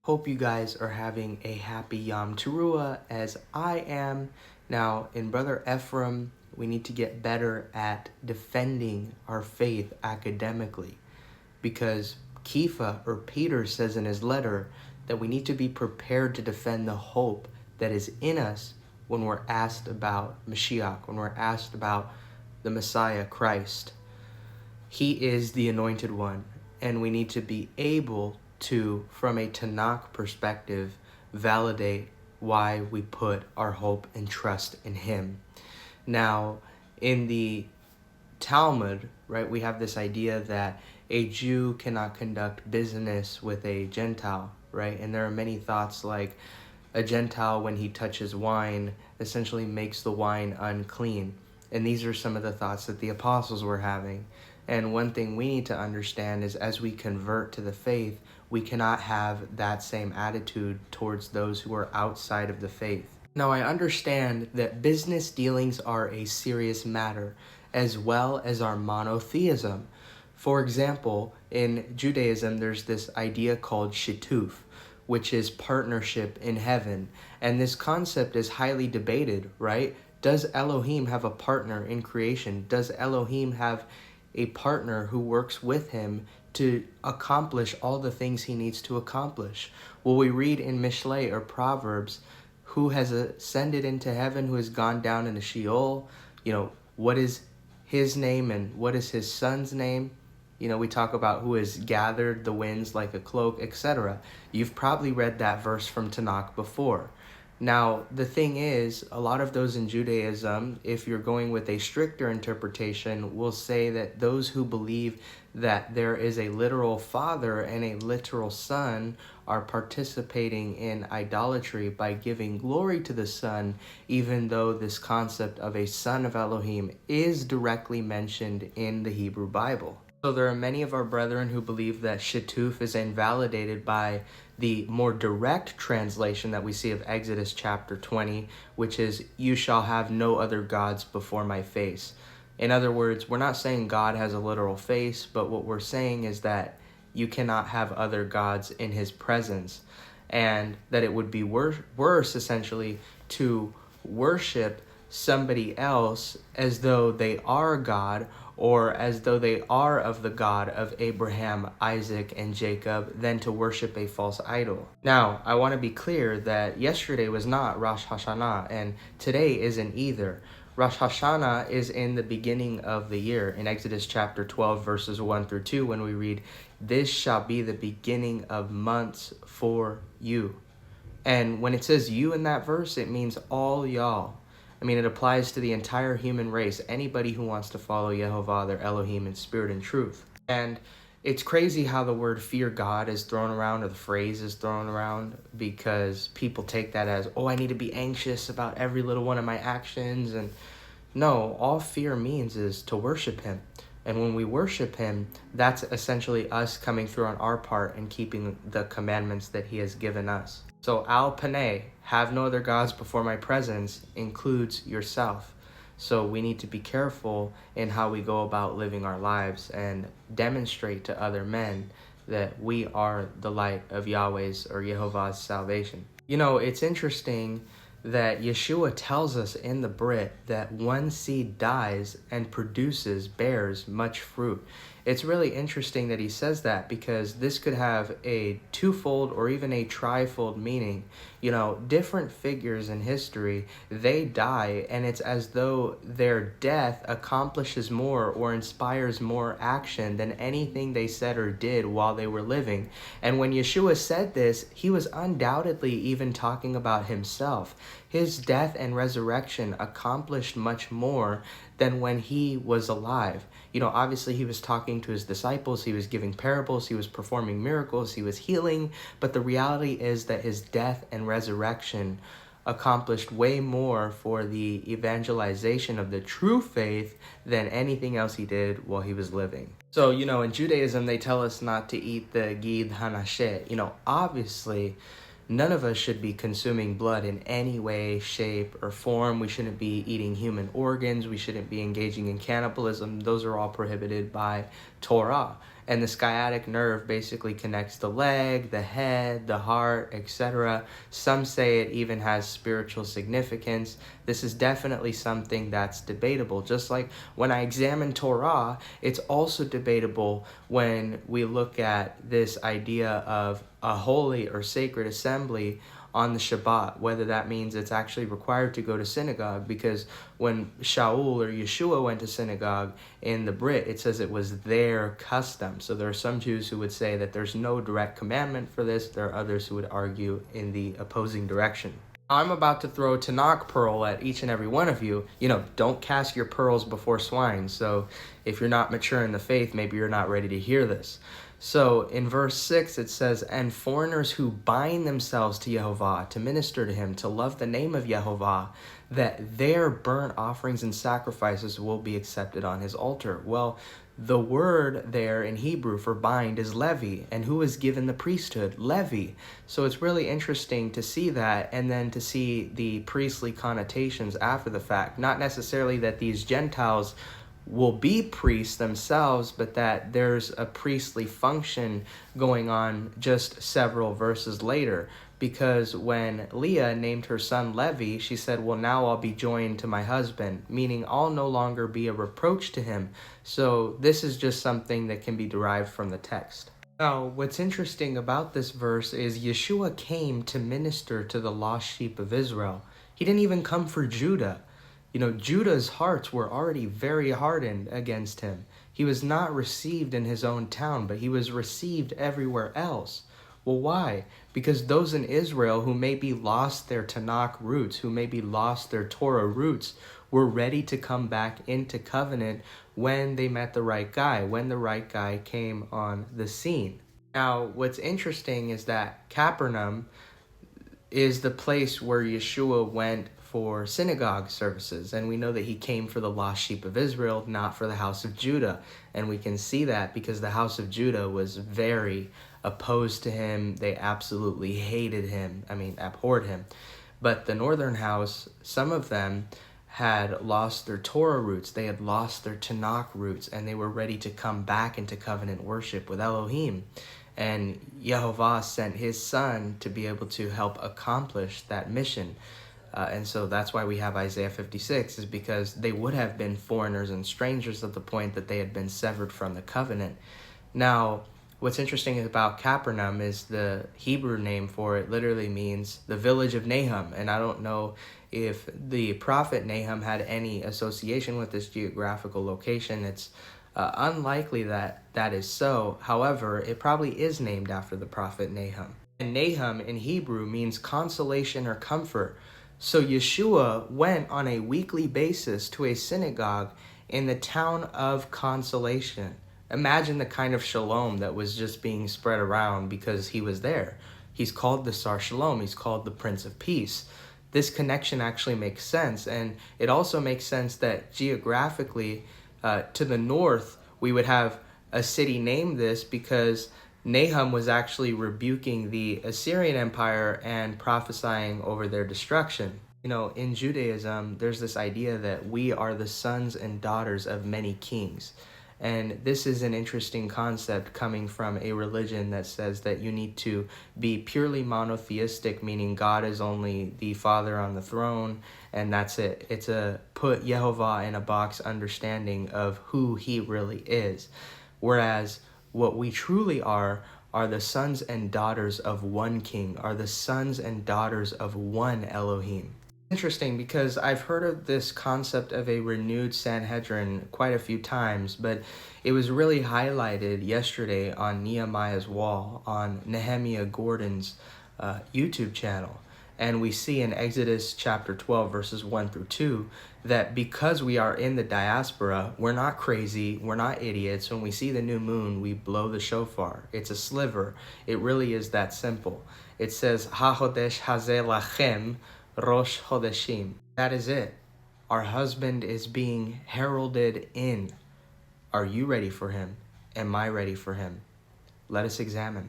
Hope you guys are having a happy Yom Teruah as I am. Now, in Brother Ephraim, we need to get better at defending our faith academically, because Kepha, or Peter, says in his letter that we need to be prepared to defend the hope that is in us when we're asked about Mashiach, when we're asked about the Messiah, Christ. He is the anointed one, and we need to be able to, from a Tanakh perspective, validate why we put our hope and trust in him. Now, in the Talmud, right, we have this idea that a Jew cannot conduct business with a Gentile, right? And there are many thoughts like a Gentile, when he touches wine, essentially makes the wine unclean. And these are some of the thoughts that the apostles were having. And one thing we need to understand is as we convert to the faith, we cannot have that same attitude towards those who are outside of the faith. Now, I understand that business dealings are a serious matter, as well as our monotheism. For example, in Judaism, there's this idea called shituf, which is partnership in heaven. And this concept is highly debated, right? Does Elohim have a partner in creation? Does Elohim have a partner who works with him to accomplish all the things he needs to accomplish? Well, we read in Mishlei or Proverbs, who has ascended into heaven, who has gone down into Sheol? What is his name and what is his son's name? We talk about who has gathered the winds like a cloak, etc. You've probably read that verse from Tanakh before. Now, the thing is, a lot of those in Judaism, if you're going with a stricter interpretation, will say that those who believe that there is a literal father and a literal son are participating in idolatry by giving glory to the son, even though this concept of a son of Elohim is directly mentioned in the Hebrew Bible. So there are many of our brethren who believe that shituf is invalidated by the more direct translation that we see of Exodus chapter 20, which is, "You shall have no other gods before my face." In other words, we're not saying God has a literal face, but what we're saying is that you cannot have other gods in his presence, and that it would be worse essentially to worship somebody else as though they are God, or as though they are of the God of Abraham, Isaac, and Jacob, than to worship a false idol. Now, I want to be clear that yesterday was not Rosh Hashanah, and today isn't either. Rosh Hashanah is in the beginning of the year. In Exodus chapter 12, verses 1 through 2, when we read, "This shall be the beginning of months for you." And when it says you in that verse, it means all y'all. It applies to the entire human race, anybody who wants to follow Yehovah, their Elohim, in spirit and truth. And it's crazy how the word fear God is thrown around, or the phrase is thrown around, because people take that as, I need to be anxious about every little one of my actions. And no, all fear means is to worship him. And when we worship him, that's essentially us coming through on our part and keeping the commandments that he has given us. So al paneh, have no other gods before my presence, includes yourself. So we need to be careful in how we go about living our lives and demonstrate to other men that we are the light of Yahweh's or Yehovah's salvation. It's interesting that Yeshua tells us in the Brit that one seed dies and bears much fruit. It's really interesting that he says that, because this could have a twofold or even a trifold meaning. Different figures in history, they die, and it's as though their death accomplishes more or inspires more action than anything they said or did while they were living. And when Yeshua said this, he was undoubtedly even talking about himself. His death and resurrection accomplished much more than when he was alive. Obviously he was talking to his disciples, he was giving parables, he was performing miracles, he was healing, but the reality is that his death and resurrection accomplished way more for the evangelization of the true faith than anything else he did while he was living. So, in Judaism, they tell us not to eat the gid hanashe. Obviously, none of us should be consuming blood in any way, shape, or form. We shouldn't be eating human organs. We shouldn't be engaging in cannibalism. Those are all prohibited by Torah. And the sciatic nerve basically connects the leg, the head, the heart, etc. Some say it even has spiritual significance. This is definitely something that's debatable. Just like when I examine Torah, it's also debatable when we look at this idea of a holy or sacred assembly on the Shabbat, whether that means it's actually required to go to synagogue, because when Shaul or Yeshua went to synagogue in the Brit, it says it was their custom. So there are some Jews who would say that there's no direct commandment for this. There are others who would argue in the opposing direction. I'm about to throw a Tanakh pearl at each and every one of you. Don't cast your pearls before swine. So if you're not mature in the faith, maybe you're not ready to hear this. So in verse 6, it says, "And foreigners who bind themselves to Yehovah, to minister to him, to love the name of Yehovah, that their burnt offerings and sacrifices will be accepted on his altar." Well, the word there in Hebrew for bind is Levi, and who is given the priesthood? Levi. So it's really interesting to see that, and then to see the priestly connotations after the fact. Not necessarily that these Gentiles will be priests themselves, but that there's a priestly function going on just several verses later. Because when Leah named her son Levi, she said, well, now I'll be joined to my husband, meaning I'll no longer be a reproach to him. So this is just something that can be derived from the text. Now, what's interesting about this verse is Yeshua came to minister to the lost sheep of Israel. He didn't even come for Judah. Judah's hearts were already very hardened against him. He was not received in his own town, but he was received everywhere else. Well, why? Because those in Israel who maybe lost their Tanakh roots, who maybe lost their Torah roots, were ready to come back into covenant when they met the right guy, when the right guy came on the scene. Now, what's interesting is that Capernaum is the place where Yeshua went for synagogue services, and we know that he came for the lost sheep of Israel, not for the house of Judah. And we can see that because the house of Judah was very opposed to him. They absolutely hated him, abhorred him. But the northern house, some of them had lost their Torah roots, they had lost their Tanakh roots, and they were ready to come back into covenant worship with Elohim. And Yehovah sent his son to be able to help accomplish that mission. And so that's why we have Isaiah 56, is because they would have been foreigners and strangers at the point that they had been severed from the covenant. Now, what's interesting about Capernaum is the Hebrew name for it literally means the village of Nahum. And I don't know if the prophet Nahum had any association with this geographical location. It's unlikely that that is so. However, it probably is named after the prophet Nahum. And Nahum in Hebrew means consolation or comfort. So Yeshua went on a weekly basis to a synagogue in the town of Consolation. Imagine the kind of shalom that was just being spread around because he was there. He's called the Sar Shalom. He's called the Prince of Peace. This connection actually makes sense. And it also makes sense that geographically, to the north, we would have a city named this because Nahum was actually rebuking the Assyrian Empire and prophesying over their destruction. In Judaism, there's this idea that we are the sons and daughters of many kings. And this is an interesting concept coming from a religion that says that you need to be purely monotheistic, meaning God is only the Father on the throne, and that's it. It's a put Yehovah in a box understanding of who he really is. Whereas what we truly are the sons and daughters of one king, are the sons and daughters of one Elohim. Interesting, because I've heard of this concept of a renewed Sanhedrin quite a few times, but it was really highlighted yesterday on Nehemiah's Wall on Nehemiah Gordon's YouTube channel. And we see in Exodus chapter 12, verses 1 through 2, that because we are in the diaspora, we're not crazy, we're not idiots. When we see the new moon, we blow the shofar. It's a sliver. It really is that simple. It says, HaChodesh Hazeh Lachem Rosh Chodeshim. That is it. Our husband is being heralded in. Are you ready for him? Am I ready for him? Let us examine.